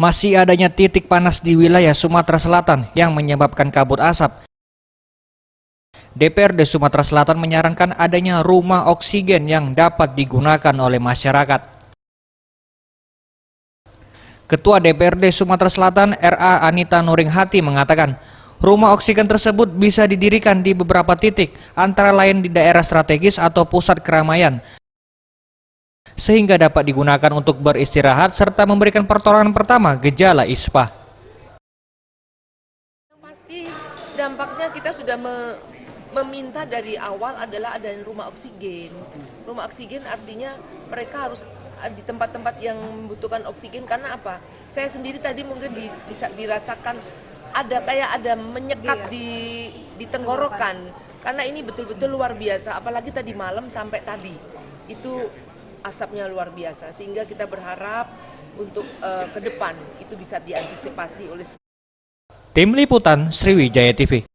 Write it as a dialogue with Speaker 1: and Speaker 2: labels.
Speaker 1: Masih adanya titik panas di wilayah Sumatera Selatan yang menyebabkan kabut asap. DPRD Sumatera Selatan menyarankan adanya rumah oksigen yang dapat digunakan oleh masyarakat. Ketua DPRD Sumatera Selatan RA Anita Nuringhati mengatakan, rumah oksigen tersebut bisa didirikan di beberapa titik, antara lain di daerah strategis atau pusat keramaian, sehingga dapat digunakan untuk beristirahat serta memberikan pertolongan pertama gejala ISPA.
Speaker 2: Yang pasti dampaknya kita sudah meminta dari awal adalah adanya rumah oksigen. Rumah oksigen artinya mereka harus di tempat-tempat yang membutuhkan oksigen, karena apa? Saya sendiri tadi mungkin bisa dirasakan ada menyekat di tenggorokan, karena ini betul-betul luar biasa, apalagi tadi malam sampai tadi itu asapnya luar biasa, sehingga kita berharap untuk ke depan itu bisa diantisipasi oleh
Speaker 1: Tim Liputan Sriwijaya TV.